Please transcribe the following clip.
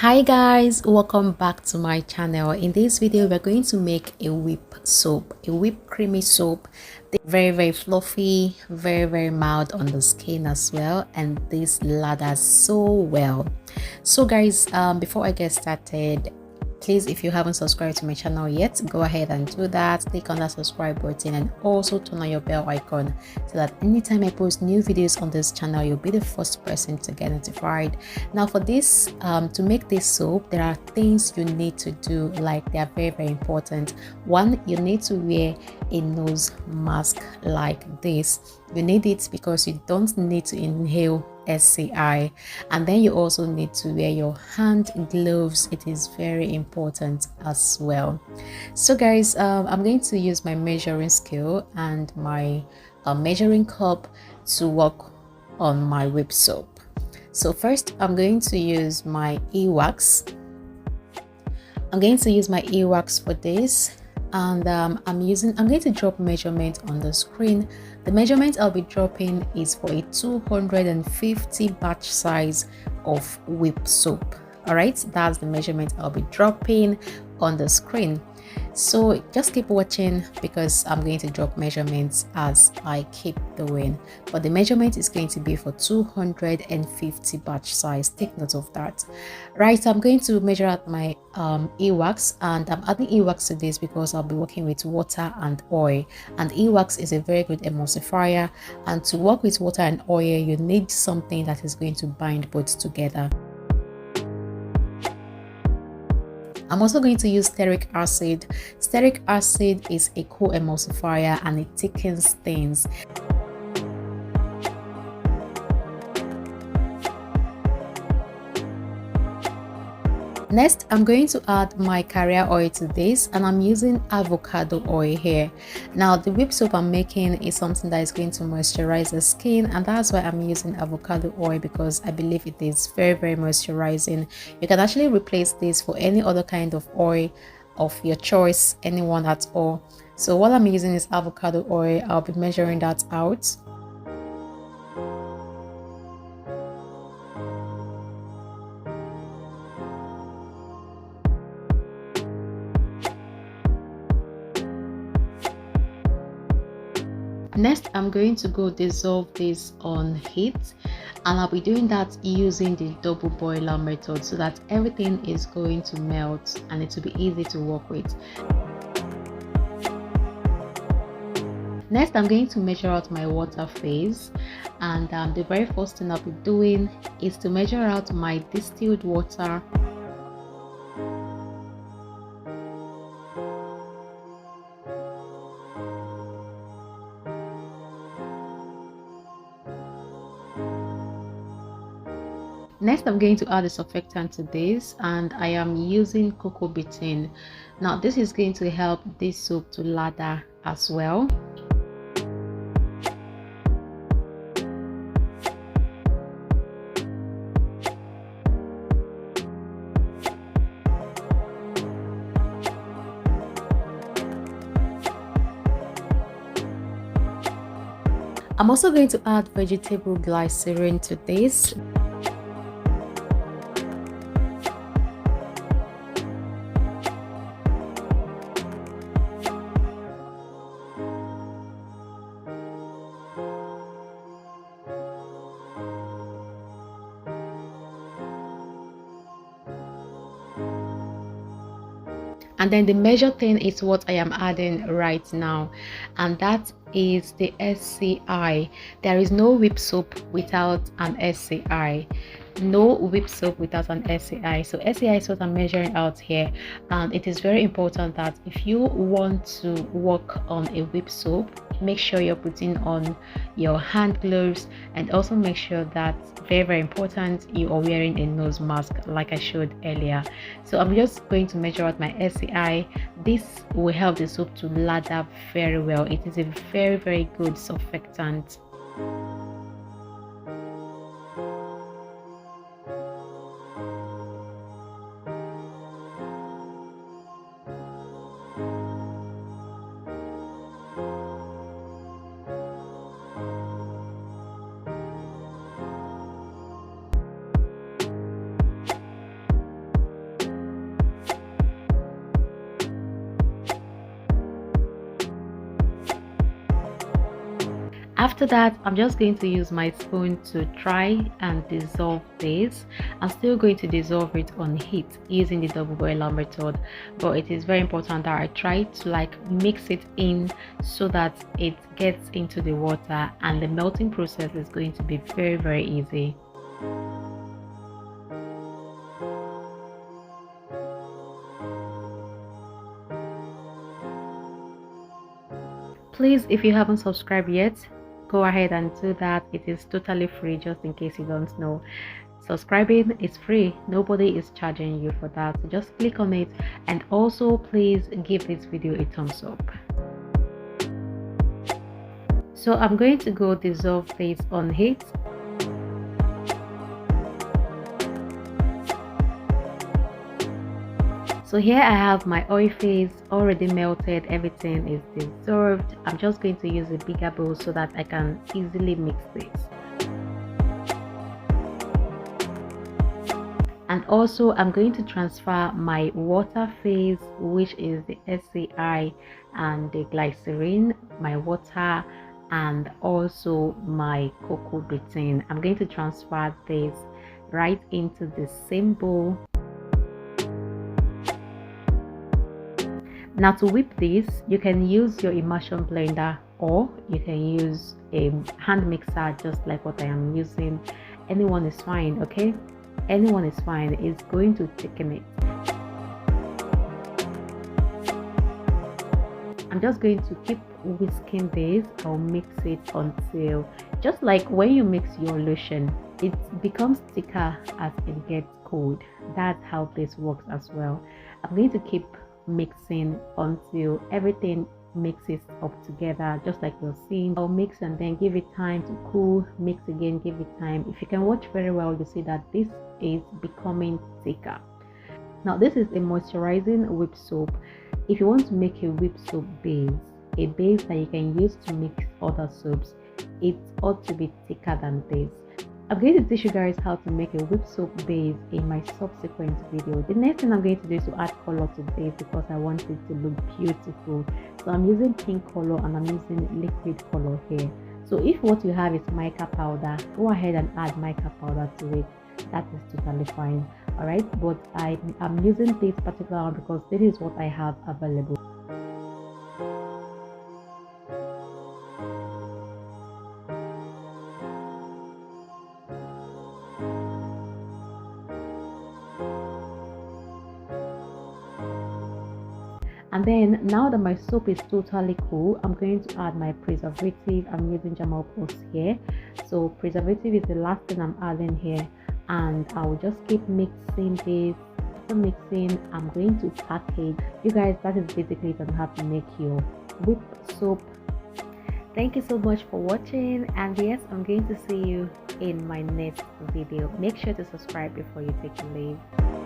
Hi guys, welcome back to my channel. In this video we're going to make a whip soap, a whipped creamy soap. Very fluffy, very mild on the skin as well, and this lathers so well. So guys, before I get started, please, if you haven't subscribed to my channel yet, go ahead and do that. Click on that subscribe button and also turn on your bell icon so that anytime I post new videos on this channel, you'll be the first person to get notified. Now for this, to make this soap, there are things you need to do, like they are very important. One, you need to wear a nose mask like this. You need it because you don't need to inhale SCI, and then you also need to wear your hand gloves. It is very important as well. So guys, I'm going to use my measuring scale and my measuring cup to work on my whip soap. So first I'm going to use my e-wax. I'm going for this, and I'm going to drop measurement on the screen. The measurement I'll be dropping is for a 250 batch size of whip soap. All right, that's the measurement I'll be dropping on the screen. So just keep watching because I'm going to drop measurements as I keep doing, but the measurement is going to be for 250 batch size. Take note of that. Right, I'm going to measure out my e-wax, and I'm adding e-wax to this because I'll be working with water and oil, and e-wax is a very good emulsifier, and to work with water and oil you need something that is going to bind both together. I'm also going to use stearic acid. Stearic acid is a co-emulsifier and it thickens things. Next, I'm going to add my carrier oil to this, and I'm using avocado oil here. Now, the whip soap I'm making is something that is going to moisturize the skin, and that's why I'm using avocado oil, because I believe it is very moisturizing. You can actually replace this for any other kind of oil of your choice, anyone at all. So what I'm using is avocado oil. I'll be measuring that out. Next, I'm going to go dissolve this on heat, and I'll be doing that using the double boiler method so that everything is going to melt and it will be easy to work with. Next, I'm going to measure out my water phase, and the very first thing I'll be doing is to measure out my distilled water. Next, I'm going to add a surfactant to this, and I am using cocoa bean. Now, this is going to help this soap to lather as well. I'm also going to add vegetable glycerin to this. And then the measure thing is what I am adding right now, and that is the SCI. There is no whip soap without an SCI. No whip soap without an SCI. So SCI is what I'm measuring out here, and it is very important that if you want to work on a whip soap, make sure you're putting on your hand gloves, and also make sure that, very important, you are wearing a nose mask like I showed earlier. So I'm just going to measure out my SCI. This will help the soap to lather very well. It is a very good surfactant. After that, I'm just going to use my spoon to try and dissolve this. I'm still going to dissolve it on heat using the double boiler method, but it is very important that I try to like mix it in so that it gets into the water, and the melting process is going to be very easy. Please, if you haven't subscribed yet, go ahead and do that. It is totally free, just in case you don't know. Subscribing is free, nobody is charging you for that, so just click on it. And also please give this video a thumbs up. So I'm going to go dissolve this on heat. So here I have my oil phase already melted, everything is dissolved. I'm just going to use a bigger bowl so that I can easily mix this. And also I'm going to transfer my water phase, which is the SCI and the glycerin, my water, and also my cocoa betaine. I'm going to transfer this right into the same bowl. Now to whip this, you can use your immersion blender or you can use a hand mixer just like what I am using. Anyone is fine, okay? Anyone is fine. It's going to thicken it. I'm just going to keep whisking this. I'll mix it until, just like when you mix your lotion, it becomes thicker as it gets cold. That's how this works as well. I'm going to keep mixing until everything mixes up together, just like you're seeing. I'll mix and then give it time to cool, mix again, give it time. If you can watch very well, you see that this is becoming thicker. Now this is a moisturizing whip soap. If you want to make a whip soap base, a base that you can use to mix other soaps, it ought to be thicker than this. I'm going to teach you guys how to make a whip soap base in my subsequent video. The next thing I'm going to do is to add color to this because I want it to look beautiful. So I'm using pink color and I'm using liquid color here. So if what you have is mica powder, go ahead and add mica powder to it. That is totally fine. Alright, but I'm using this particular one because this is what I have available. And then now that my soap is totally cool, I'm going to add my preservative. I'm using Jamal Post here. So preservative is the last thing I'm adding here, and I will just keep mixing this. After mixing, I'm going to package. You guys, that is basically on how to make your whip soap. Thank you so much for watching, and yes, I'm going to see you in my next video. Make sure to subscribe before you take a leave.